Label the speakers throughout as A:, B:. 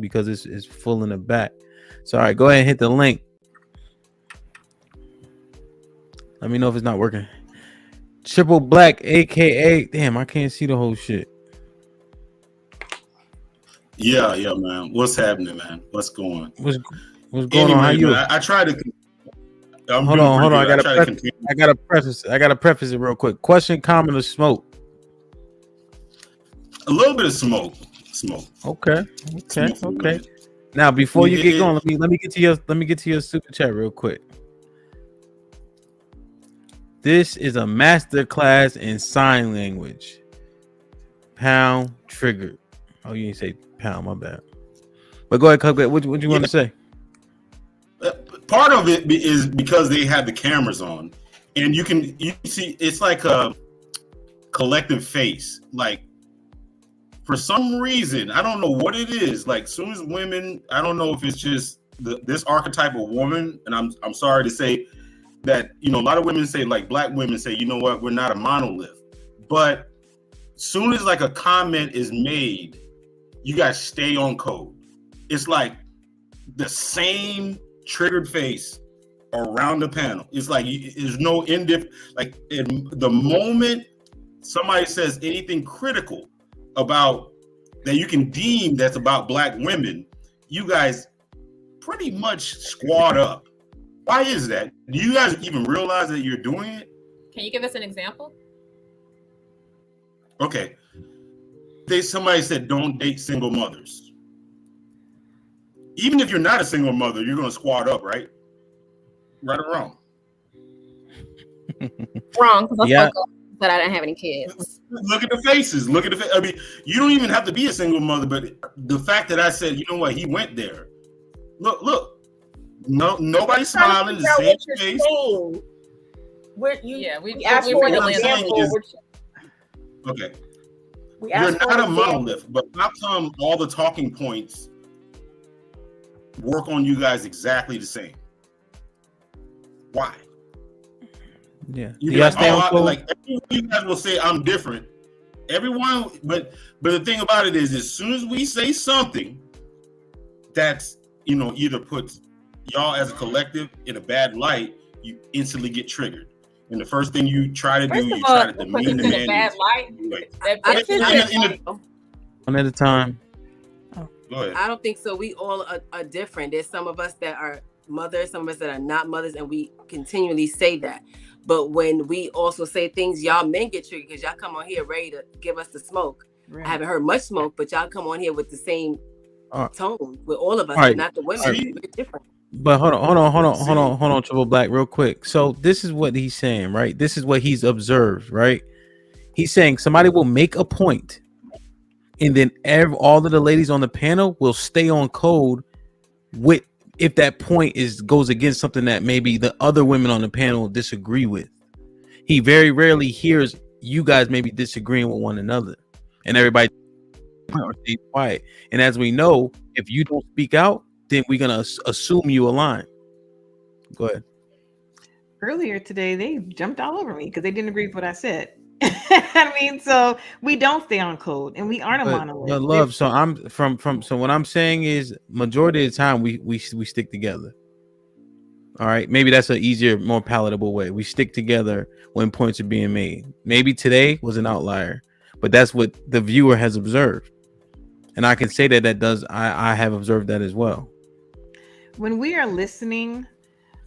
A: because it's full in the back. So all right, go ahead and hit the link. Let me know if it's not working. Triple Black, aka damn, I can't see the whole shit.
B: Yeah, man. What's happening, man? What's going?
A: What's going on? How you?
B: Man, I try to.
A: Hold on. I gotta preface it real quick. Question, comment, or smoke?
B: A little bit of smoke.
A: Okay. Now, before you get going, let me get to your super chat real quick. This is a master class in sign language. Pound triggered. Oh, you didn't say pound, my bad. But go ahead, Cuglet. What you want to say?
B: Part of it is because they have the cameras on, and you see it's like a collective face. Like for some reason, I don't know what it is. Like soon as women, I don't know if it's just this archetype of woman, and I'm sorry to say that, a lot of women say, like black women say, you know what, we're not a monolith. But soon as like a comment is made, you guys stay on code. It's like the same triggered face around the panel. It's like there's no like the moment somebody says anything critical about that you can deem that's about black women, you guys pretty much squad up. Why is that? Do you guys even realize that you're doing it?
C: Can you give us an example?
B: Okay. Somebody said don't date single mothers. Even if you're not a single mother, you're going to squad up, right? Right or wrong?
C: Wrong, because I spoke up that I didn't have any kids.
B: Look at the faces. I mean, you don't even have to be a single mother, but the fact that I said, you know what, he went there. Look. No, nobody's smiling. The same face.
C: We asked for an example.
B: Okay. You're not a monolith, but how come all the talking points work on you guys exactly the same? Why?
A: Yeah.
B: You guys will say I'm different. Everyone, but the thing about it is, as soon as we say something that's either puts y'all as a collective in a bad light, you instantly get triggered. And the first thing you try to do, you try to demean the man.
C: Bad light.
A: One at a time.
B: Go ahead.
D: I don't think so. We all are different. There's some of us that are mothers, some of us that are not mothers, and we continually say that. But when we also say things, y'all men get triggered because y'all come on here ready to give us the smoke. Right. I haven't heard much smoke, but y'all come on here with the same tone with all of us, and not the women. We're different.
A: But hold on, Triple Black, real quick. So this is what he's saying, right? This is what he's observed, right? He's saying somebody will make a point, and then all of the ladies on the panel will stay on code with if that point goes against something that maybe the other women on the panel disagree with. He very rarely hears you guys maybe disagreeing with one another, and everybody stay quiet. And as we know, if you don't speak out, then we're gonna assume you align. Go ahead.
E: Earlier today, they jumped all over me because they didn't agree with what I said. I mean, so we don't stay on code, and we aren't a monolith.
A: But love. So I'm from. So what I'm saying is, majority of the time we stick together. All right, maybe that's an easier, more palatable way. We stick together when points are being made. Maybe today was an outlier, but that's what the viewer has observed, and I can say that does. I have observed that as well.
E: When we are listening,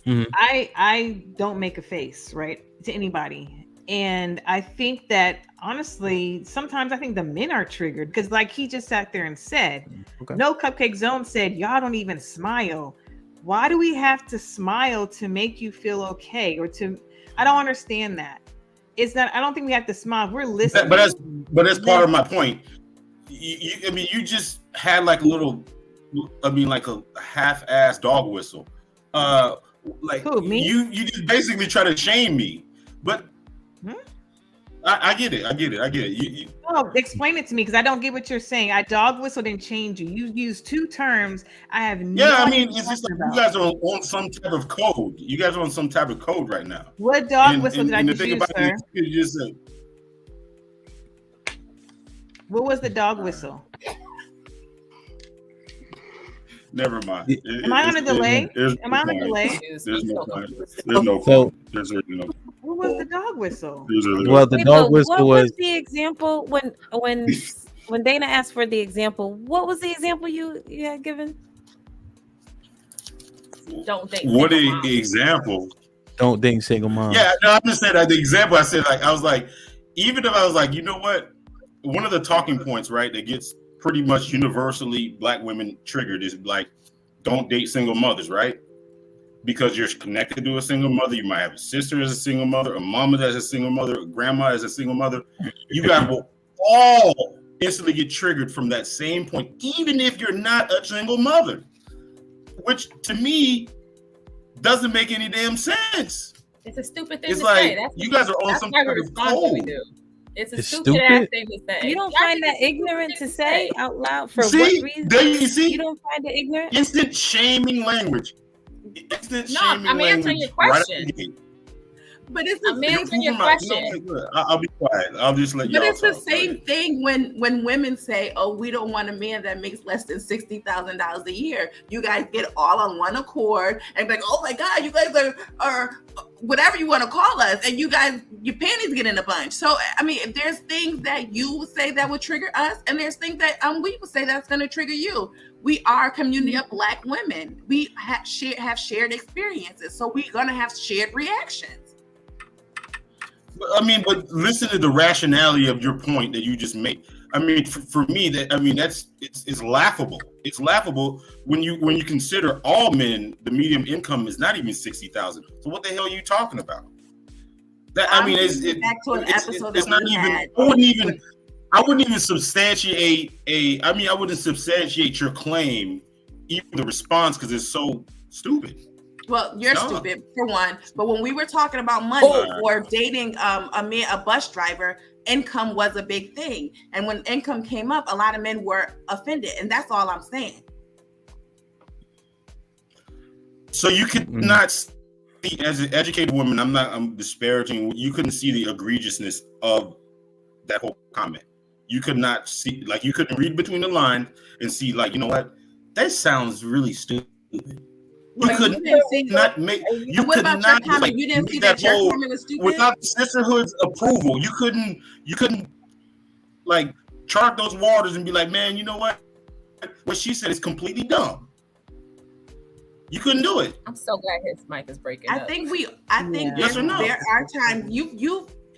E: I don't make a face, right, to anybody. And I think that, honestly, sometimes I think the men are triggered because, like he just sat there and said, No Cupcake Zone said, y'all don't even smile. Why do we have to smile to make you feel okay? I don't understand that. It's not, I don't think we have to smile. We're listening.
B: But that's part of my point. You just had like a little, like a half-assed dog whistle. Like
E: who, me?
B: You just basically try to shame me, but I get it.
E: Oh, explain it to me because I don't get what you're saying. I dog whistle didn't change you. You used two terms. I have no idea.
B: It's just like you guys are on some type of code. You guys are on some type of code right now.
E: What dog whistle did I just use, sir?
B: What
E: was the dog whistle?
B: Never mind.
E: Am I on a delay? Am I on a delay?
B: There's no point. There's no point. There's really no point.
E: What was the dog whistle?
A: Well, the dog whistle
F: what
A: was
F: the example when Dana asked for the example? What was the example you had given?
C: Don't think.
B: What an example.
A: don't date single mom.
B: Yeah, no, I'm just saying that the example I said, like, I was like, even if I was like, you know what? One of the talking points, right, that gets pretty much universally black women triggered is like, don't date single mothers, right? Because you're connected to a single mother. You might have a sister as a single mother, a mama that's a single mother, a grandma as a single mother. You guys will all instantly get triggered from that same point, even if you're not a single mother, which to me doesn't make any damn sense.
C: It's a stupid thing
B: It's
C: to
B: like
C: say.
B: you guys are on some kind of code.
C: It's a
A: It's
C: stupid ass
A: stupid.
C: thing to say.
F: You don't find that ignorant to say out loud for
B: See?
F: what reason?
B: There you see?
F: You don't find it ignorant?
B: Instant shaming language. Instant
C: No,
B: shaming
C: I'm answering
B: language
C: your question.
B: right out the gate.
G: But it's
C: I'm
G: the,
C: answering your
B: You know what?
C: question.
B: Look, I'll be quiet. I'll just let
G: but
B: y'all
G: it's the
B: talk.
G: same
B: Right.
G: thing when women say, "Oh, we don't want a man that makes less than $60,000 a year." You guys get all on one accord and be like, "Oh my God, you guys are whatever you want to call us," and you guys, your panties get in a bunch. So I mean, there's things that you would say that would trigger us, and there's things that we would say that's going to trigger you. We are a community of black women. We have shared experiences, so we're gonna have shared reactions.
B: I mean, but listen to the rationality of your point that you just made. I mean, for me, it's laughable. It's laughable when you consider all men, the median income is not even 60,000. So what the hell are you talking about? That I mean, it's
G: back to an episode
B: it's
G: that
B: not
G: we
B: even.
G: had.
B: I wouldn't even substantiate I wouldn't substantiate your claim, even the response, because it's so stupid.
G: Well, you're stupid for one, but when we were talking about money or dating a bus driver, income was a big thing. And when income came up, a lot of men were offended, and that's all I'm saying.
B: So you could not see, as an educated woman, I'm disparaging, you couldn't see the egregiousness of that whole comment. You could not see, like, you couldn't read between the lines and see, like, you know what, that sounds really stupid. You could not make. You could not. Like,
G: you didn't see that your comment was stupid
B: without the sisterhood's approval. You couldn't like chart those waters and be like, man, you know what? What she said is completely dumb. You couldn't do it.
C: I'm so glad his mic is breaking up.
G: I think there are times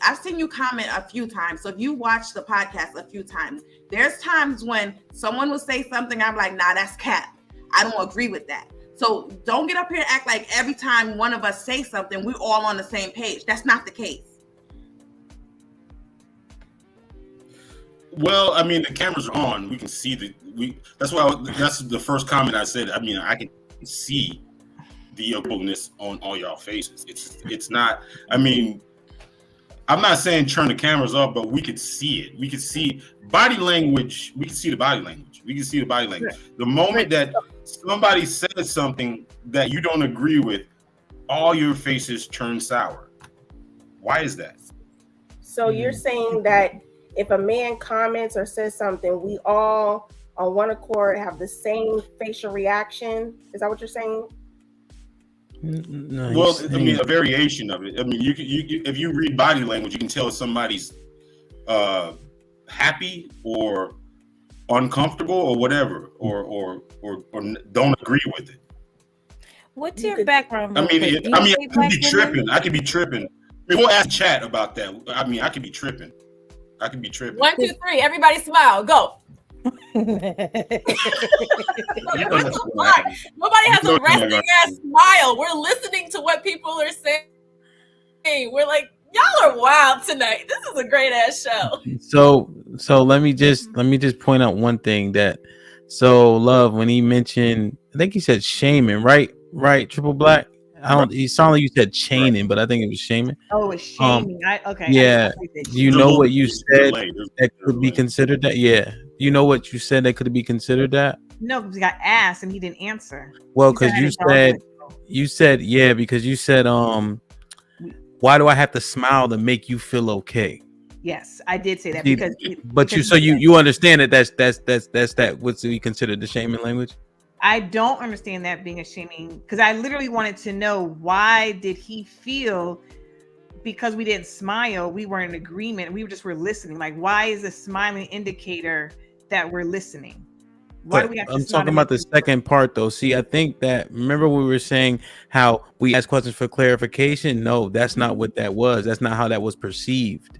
G: I've seen you comment a few times. So if you watch the podcast a few times, there's times when someone will say something, I'm like, nah, that's cap. I don't agree with that. So don't get up here and act like every time one of us say something, we're all on the same page. That's not the case.
B: Well, I mean, the cameras are on. We can see that's the first comment I said. I mean, I can see the ugliness on all y'all faces. It's not, I mean, I'm not saying turn the cameras off, but we could see it. We could see body language. We can see the body language. We can see the body language. The moment that somebody says something that you don't agree with, all your faces turn sour. Why is that?
H: So you're saying that if a man comments or says something, we all on one accord have the same facial reaction? Is that what you're saying?
A: No,
B: Well, I mean, a variation of it. I mean, you if you read body language, you can tell if somebody's happy or uncomfortable or whatever, or don't agree with it.
F: What's your background?
B: I mean, I could be tripping. I could be tripping. I mean, we'll ask chat about that. I mean, I could be tripping. 1, 2,
C: 3, everybody smile. Go. Nobody has a resting ass smile. We're listening to what people are saying. We're like, y'all are wild tonight. This is a great ass show.
A: So let me just point out one thing that Love, when he mentioned, I think he said shaming, right? Triple Black. It sounded like you said chaining, but I think it was shaming.
E: Oh, it was shaming. Okay.
A: Yeah. You know what you said that could be considered that? Yeah. You know what you said that could be considered that?
E: No, because he got asked and he didn't answer.
A: Well, because you said yeah, because you said why do I have to smile to make you feel okay?
E: Yes, I did say that
A: you understand that that's what we consider the shaming language?
E: I don't understand that being a shaming, because I literally wanted to know, why did he feel because we didn't smile, we were in agreement, we were listening? Like, why is a smiling indicator that we're listening? Why do we have to
A: I'm
E: smile
A: talking
E: to
A: about the
E: make people-
A: second part though. See, I think that, remember we were saying how we ask questions for clarification? No, that's not what that was. That's not how that was perceived.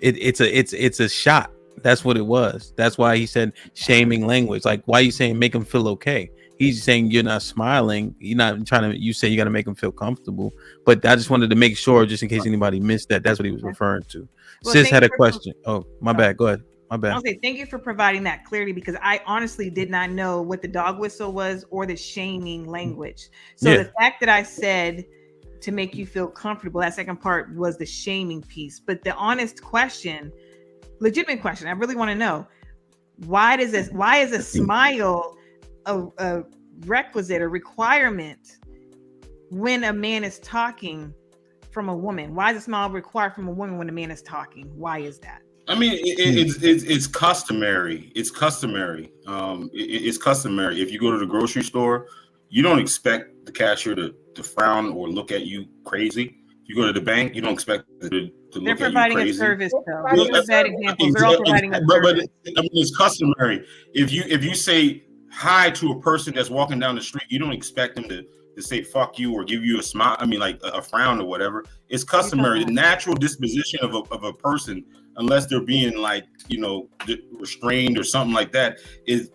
A: It's a shot. That's what it was. That's why he said shaming language. Like, why are you saying make him feel okay? He's saying you're not smiling. You're not trying to. You say you got to make him feel comfortable. But I just wanted to make sure, just in case anybody missed that, that's what he was referring to.
E: Well,
A: Sis had a question. Oh, my bad. Go ahead. My bad.
E: I'll say thank you for providing that clarity, because I honestly did not know what the dog whistle was or the shaming language. So the fact that I said to make you feel comfortable, that second part was the shaming piece. But the honest question, legitimate question, I really want to know, why is a smile a requisite or requirement when a man is talking from a woman? Why is a smile required from a woman when a man is talking? Why is that?
B: I mean, it's customary. It's customary. It's customary. If you go to the grocery store, you don't expect the cashier to frown or look at you crazy. If you go to the bank, you don't expect to look at you crazy.
E: They're providing a service, though. Those are bad examples. They're all providing a service.
B: But I mean, it's customary. If you say hi to a person that's walking down the street, you don't expect them to say fuck you or give you a smile. I mean, like a frown or whatever. It's customary. The natural disposition of a person, unless they're being like, restrained or something like that, it's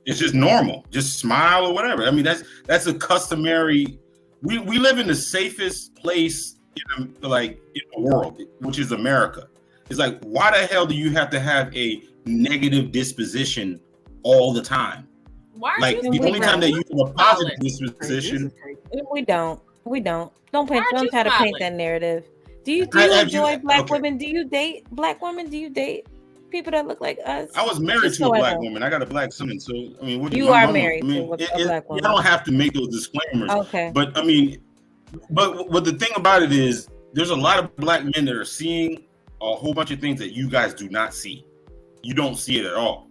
B: just normal. Just smile or whatever. I mean, that's a customary. We live in the safest place in the world, which is America. It's like, why the hell do you have to have a negative disposition all the time?
C: Why
B: like the only time that you have a positive disposition.
F: We don't. Don't try to paint that narrative. Do you enjoy black women? Do you date black women? Do you date people that look like us?
B: I was married to a black woman. I got a black son. So I mean,
F: you are married to a black woman.
B: I don't have to make those disclaimers.
F: Okay.
B: But I mean, but the thing about it is, there's a lot of black men that are seeing a whole bunch of things that you guys do not see. You don't see it at all.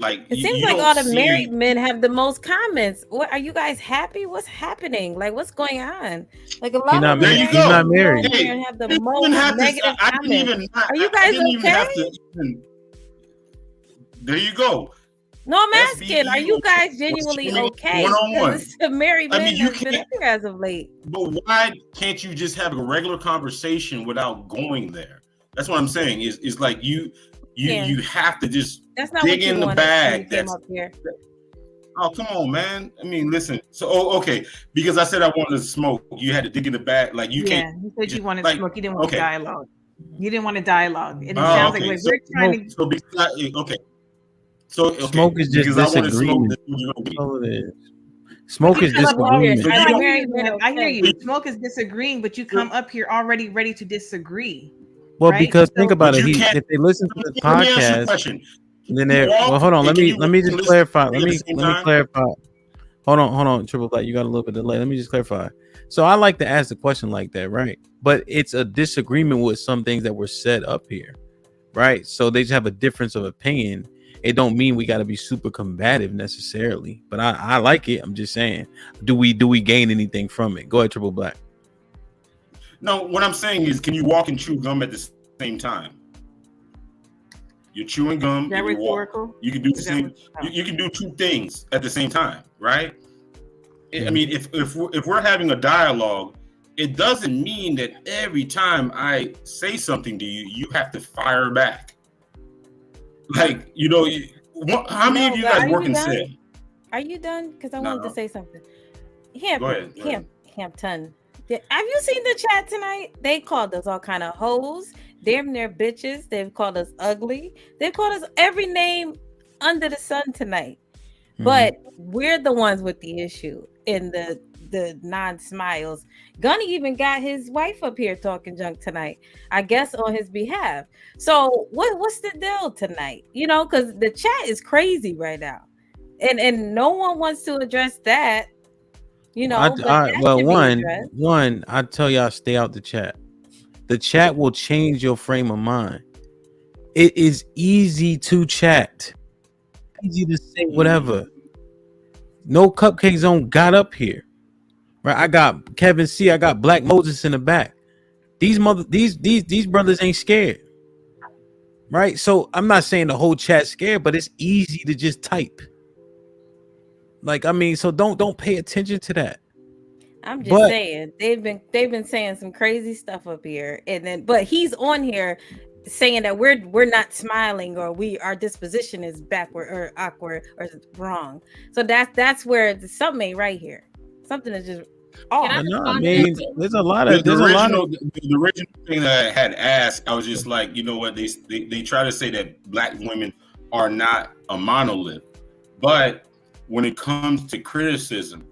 B: Like,
F: it seems like all the married men have the most comments. What are you guys happy? What's happening? Like, what's going on? Like, a lot of
B: he's
F: not
B: married.
F: Hey, have the most negative comments. Are you guys okay?
B: There you go.
F: No, I'm asking. Are you guys genuinely okay?
B: One-on-one.
F: The married men have been here as of late.
B: But why can't you just have a regular conversation without going there? That's what I'm saying. Is like you have to just dig in the bag.
F: Up here.
B: Oh, come on, man. I mean, listen. So, okay, because I said I wanted to smoke, you had to dig in the bag. Like, you can't.
E: Yeah, you said you wanted to smoke. You didn't want dialogue. You didn't want to dialogue. And it sounds like we're trying to.
B: Okay. So,
A: smoke is just disagreement. Smoke is disagreement.
E: I hear you. Smoke is disagreeing, but you come up here already ready to disagree.
A: Well, right? Because think about it. If they listen to the podcast, then they're hold on. Let me just clarify. Let me clarify. Hold on, Triple Black. You got a little bit of delay. Let me just clarify. So I like to ask the question like that, right? But it's a disagreement with some things that were said up here, right? So they just have a difference of opinion. It don't mean we got to be super combative necessarily, but I like it. I'm just saying, do we gain anything from it? Go ahead, Triple Black.
B: No, what I'm saying is, can you walk and chew gum at the same time? You're chewing gum.
E: Is that rhetorical?
B: You can do the same. You can do two things at the same time, right? Mm-hmm. I mean, if we're having a dialogue, it doesn't mean that every time I say something to you, you have to fire back. Like, how many of you guys work in sales?
F: Are you done? Because I wanted to say something.
B: Go ahead.
F: Hampton. Have you seen the chat tonight? They called us all kind of hoes, damn near bitches. They've called us ugly. They've called us every name under the sun tonight. Mm-hmm. But we're the ones with the issue in the non-smiles. Gunny even got his wife up here talking junk tonight, I guess on his behalf. So what's the deal tonight? Because the chat is crazy right now. And no one wants to address that.
A: One, I tell y'all, stay out the chat. The chat will change your frame of mind. It is easy to chat, easy to say whatever. No Cupcake Zone got up here. Right? I got Kevin C. I got Black Moses in the back. These brothers ain't scared. Right? So I'm not saying the whole chat's scared, but it's easy to just type. Like, I mean, so don't pay attention to that.
F: I'm just saying they've been saying some crazy stuff up here, and then but he's on here saying that we're not smiling, or our disposition is backward or awkward or wrong. So that's where something ain't right here. Something is just
A: I mean, there's a lot of
B: the original thing that I had asked. I was just like, you know what, they try to say that Black women are not a monolith, but when it comes to criticism,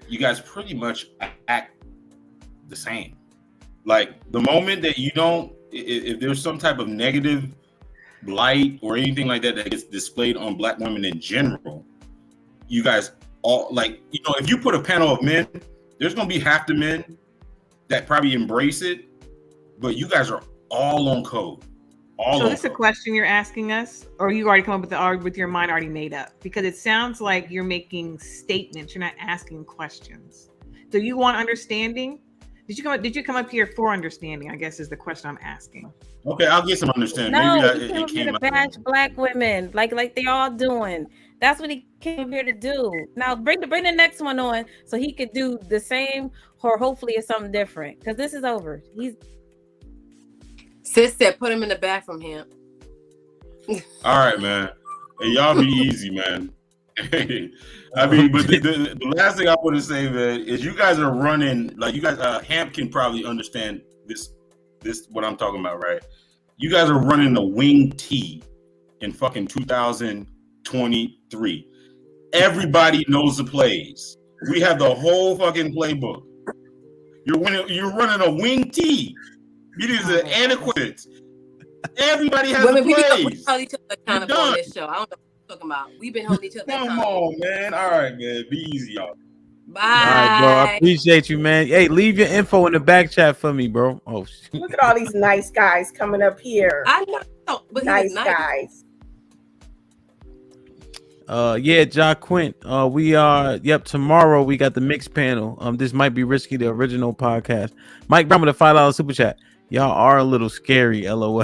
B: you guys pretty much act the same. Like the moment that you don't, if there's some type of negative light or anything like that gets displayed on Black women in general, you guys all, like, you know, if you put a panel of men, there's gonna be half the men that probably embrace it, but you guys are all on code.
E: So this is a question you're asking us, or you already come up with your mind already made up? Because it sounds like you're making statements. You're not asking questions. Do you want understanding? Did you come up here for understanding? I guess is the question I'm asking.
B: Okay, I'll get some understanding.
F: No,
B: Maybe
F: he came up here to bash Black women, like they all doing. That's what he came here to do. Now bring the next one on so he could do the same, or hopefully it's something different. Because this is over.
D: Sis said, put him in the back from him.
B: All right, man. Hey, y'all be easy, man. I mean, but the last thing I want to say, man, is you guys are running, like, you guys, Hamp can probably understand this what I'm talking about, right? You guys are running the wing T in fucking 2023. Everybody knows the plays. We have the whole fucking playbook. You're running a wing T. It is an adequate. Everybody has the plays.
D: We hold each other accountable on this show. I don't know what you're talking about. We've been holding each other accountable.
B: Come on, man. All right, man. Be easy, y'all.
D: Bye.
A: All right, bro. I appreciate you, man. Hey, leave your info in the back chat for me, bro. Oh, shit.
H: Look at all these nice guys coming up here.
D: I know, but
H: nice guys.
A: Yeah, Ja Quint. We are tomorrow we got the mixed panel. This might be risky, the original podcast. Mike Brown with a $5 super chat. Y'all are a little scary, LOL.